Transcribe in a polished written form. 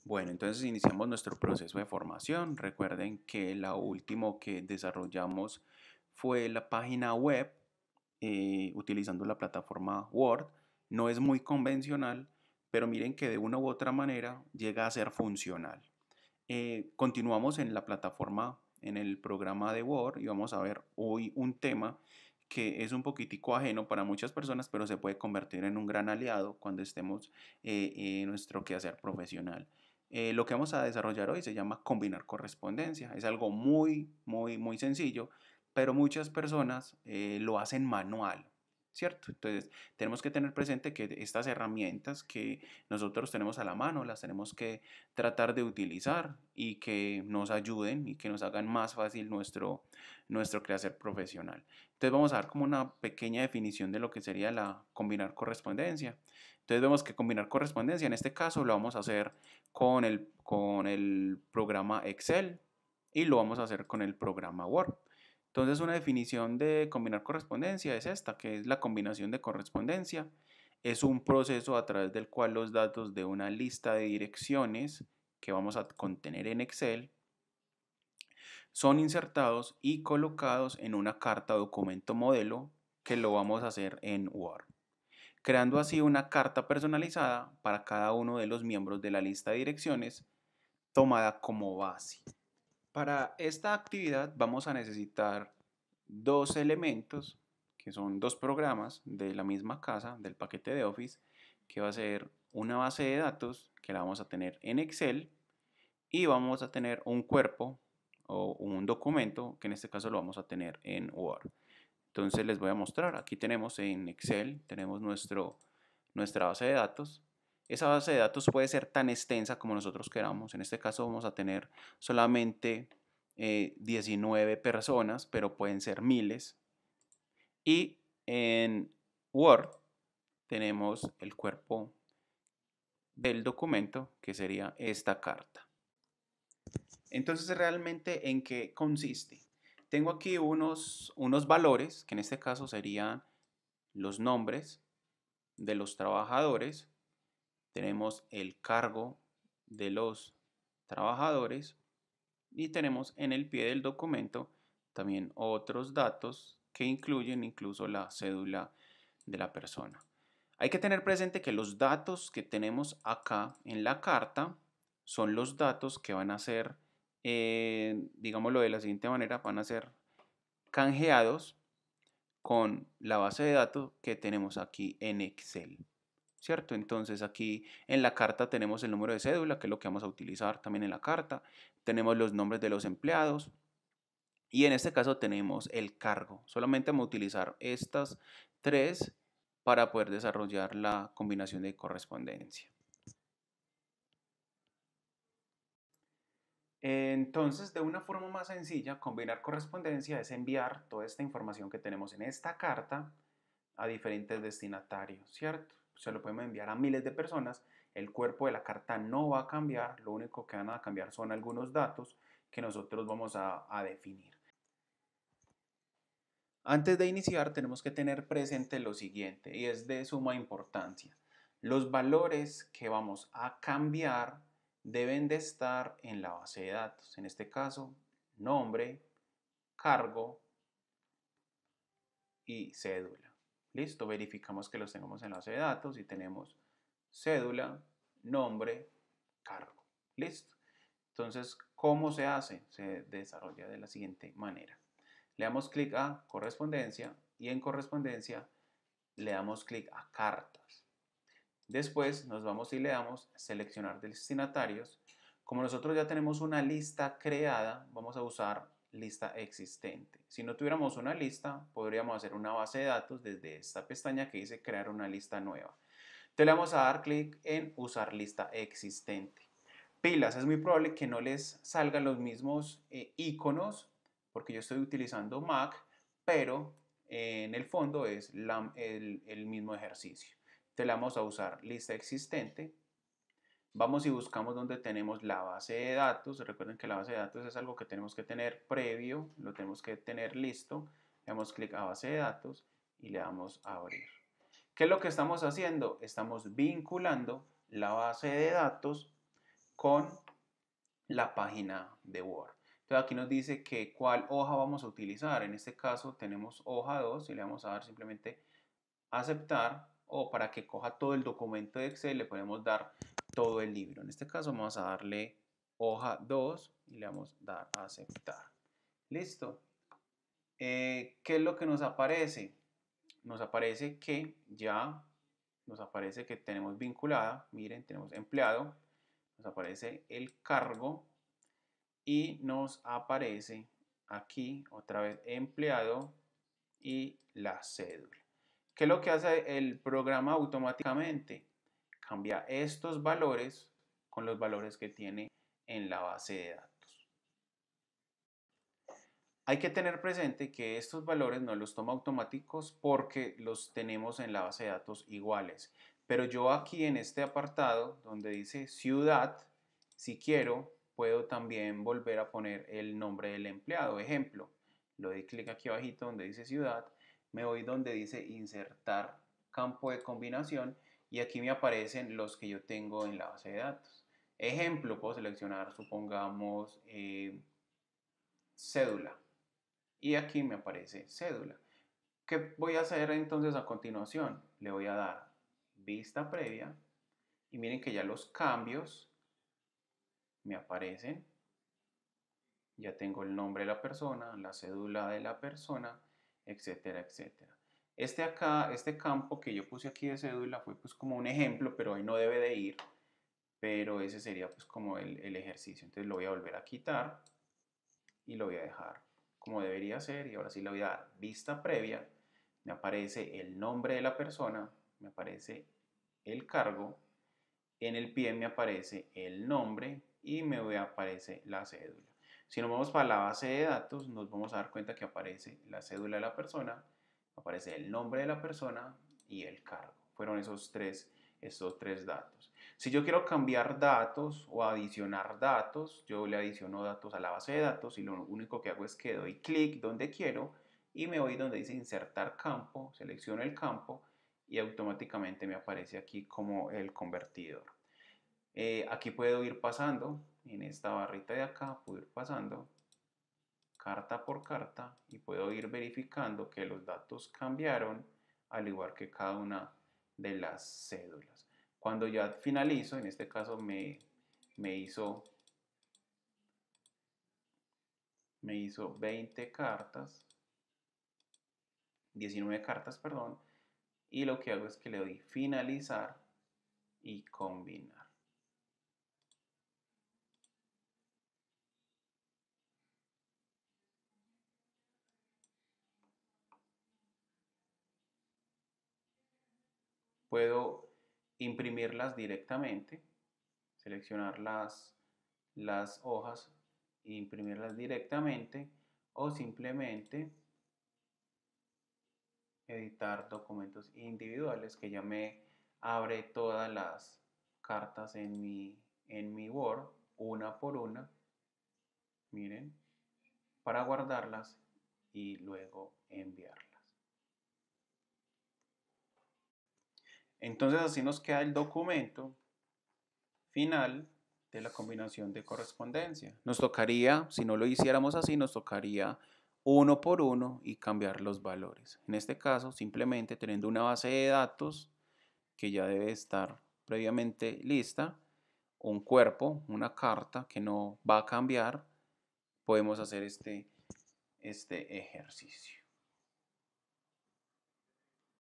Bueno, entonces iniciamos nuestro proceso de formación. Recuerden que la último que desarrollamos fue la página web utilizando la plataforma Word. No es muy convencional, pero miren que de una u otra manera llega a ser funcional. Continuamos en la plataforma, en el programa de Word y vamos a ver hoy un tema que es un poquitico ajeno para muchas personas, pero se puede convertir en un gran aliado cuando estemos en nuestro quehacer profesional. Lo que vamos a desarrollar hoy se llama combinar correspondencia. Es algo muy sencillo, pero muchas personas lo hacen manual, ¿cierto? Entonces, tenemos que tener presente que estas herramientas que nosotros tenemos a la mano, las tenemos que tratar de utilizar y que nos ayuden y que nos hagan más fácil nuestro quehacer profesional. Entonces vamos a dar como una pequeña definición de lo que sería la combinar correspondencia. Entonces vemos que combinar correspondencia, en este caso lo vamos a hacer con el programa Excel y lo vamos a hacer con el programa Word. Entonces una definición de combinar correspondencia es esta, que es la combinación de correspondencia. Es un proceso a través del cual los datos de una lista de direcciones que vamos a contener en Excel son insertados y colocados en una carta documento modelo que lo vamos a hacer en Word, creando así una carta personalizada para cada uno de los miembros de la lista de direcciones tomada como base. Para esta actividad vamos a necesitar dos elementos, que son dos programas de la misma casa, del paquete de Office, que va a ser una base de datos que la vamos a tener en Excel y vamos a tener un cuerpo o un documento que en este caso lo vamos a tener en Word. Entonces les voy a mostrar, aquí tenemos en Excel, tenemos nuestra base de datos. Esa base de datos puede ser tan extensa como nosotros queramos. En este caso vamos a tener solamente 19 personas, pero pueden ser miles. Y en Word tenemos el cuerpo del documento, que sería esta carta. Entonces, ¿realmente en qué consiste? Tengo aquí unos valores, que en este caso serían los nombres de los trabajadores, tenemos el cargo de los trabajadores y tenemos en el pie del documento también otros datos que incluyen incluso la cédula de la persona. Hay que tener presente que los datos que tenemos acá en la carta son los datos que van a ser, digámoslo de la siguiente manera, van a ser canjeados con la base de datos que tenemos aquí en Excel, ¿cierto? Entonces aquí en la carta tenemos el número de cédula, que es lo que vamos a utilizar también en la carta, tenemos los nombres de los empleados y en este caso tenemos el cargo. Solamente vamos a utilizar estas tres para poder desarrollar la combinación de correspondencia. Entonces, de una forma más sencilla, combinar correspondencia es enviar toda esta información que tenemos en esta carta a diferentes destinatarios, ¿cierto? Se lo podemos enviar a miles de personas. El cuerpo de la carta no va a cambiar, lo único que van a cambiar son algunos datos que nosotros vamos a definir. Antes de iniciar, tenemos que tener presente lo siguiente y es de suma importancia. Los valores que vamos a cambiar deben de estar en la base de datos. En este caso, nombre, cargo y cédula. Listo, verificamos que los tengamos en la base de datos y tenemos cédula, nombre, cargo. Listo. Entonces, ¿cómo se hace? Se desarrolla de la siguiente manera. Le damos clic a correspondencia y en correspondencia le damos clic a cartas. Después nos vamos y le damos seleccionar destinatarios. Como nosotros ya tenemos una lista creada, vamos a usar lista existente. Si no tuviéramos una lista, podríamos hacer una base de datos desde esta pestaña que dice crear una lista nueva. Entonces le vamos a dar clic en usar lista existente. Pilas, es muy probable que no les salgan los mismos iconos porque yo estoy utilizando Mac, pero en el fondo es el mismo ejercicio. Entonces le vamos a usar lista existente. Vamos y buscamos donde tenemos la base de datos. Recuerden que la base de datos es algo que tenemos que tener previo, lo tenemos que tener listo. Le damos clic a base de datos y le damos a abrir. ¿Qué es lo que estamos haciendo? Estamos vinculando la base de datos con la página de Word. Entonces aquí nos dice que cuál hoja vamos a utilizar. En este caso tenemos hoja 2 y le vamos a dar simplemente aceptar, o para que coja todo el documento de Excel le podemos dar todo el libro. En este caso vamos a darle hoja 2 y le vamos a dar a aceptar. Listo. ¿Qué es lo que nos aparece? Nos aparece que tenemos vinculada, miren, tenemos empleado, nos aparece el cargo y nos aparece aquí otra vez empleado y la cédula. ¿Qué es lo que hace el programa automáticamente? Cambia estos valores con los valores que tiene en la base de datos. Hay que tener presente que estos valores no los toma automáticos porque los tenemos en la base de datos iguales. Pero yo aquí en este apartado donde dice ciudad, si quiero, puedo también volver a poner el nombre del empleado. Ejemplo, le doy clic aquí abajito donde dice ciudad, me voy donde dice insertar campo de combinación y aquí me aparecen los que yo tengo en la base de datos. Ejemplo, puedo seleccionar, supongamos, cédula. Y aquí me aparece cédula. ¿Qué voy a hacer entonces a continuación? Le voy a dar vista previa y miren que ya los cambios me aparecen. Ya tengo el nombre de la persona, la cédula de la persona, etcétera, etcétera. Este campo que yo puse aquí de cédula fue pues como un ejemplo, pero ahí no debe de ir. Pero ese sería pues como el ejercicio. Entonces lo voy a volver a quitar y lo voy a dejar como debería ser y ahora sí le voy a dar vista previa, me aparece el nombre de la persona, me aparece el cargo, en el pie me aparece el nombre y me aparece la cédula. Si nos vamos para la base de datos, nos vamos a dar cuenta que aparece la cédula de la persona, aparece el nombre de la persona y el cargo. Fueron estos tres datos. Si yo quiero cambiar datos o adicionar datos, yo le adiciono datos a la base de datos y lo único que hago es que doy clic donde quiero y me voy donde dice insertar campo, selecciono el campo y automáticamente me aparece aquí como el convertidor. Aquí puedo ir pasando, en esta barrita de acá puedo ir pasando carta por carta y puedo ir verificando que los datos cambiaron al igual que cada una de las cédulas. Cuando ya finalizo, en este caso me hizo 20 cartas, 19 cartas, perdón, y lo que hago es que le doy finalizar y combinar. Puedo imprimirlas directamente, seleccionar las hojas e imprimirlas directamente o simplemente editar documentos individuales que ya me abre todas las cartas en mi Word una por una, miren, para guardarlas y luego enviarlas. Entonces así nos queda el documento final de la combinación de correspondencia. Nos tocaría, si no lo hiciéramos así, nos tocaría uno por uno y cambiar los valores. En este caso, simplemente teniendo una base de datos que ya debe estar previamente lista, un cuerpo, una carta que no va a cambiar, podemos hacer este ejercicio.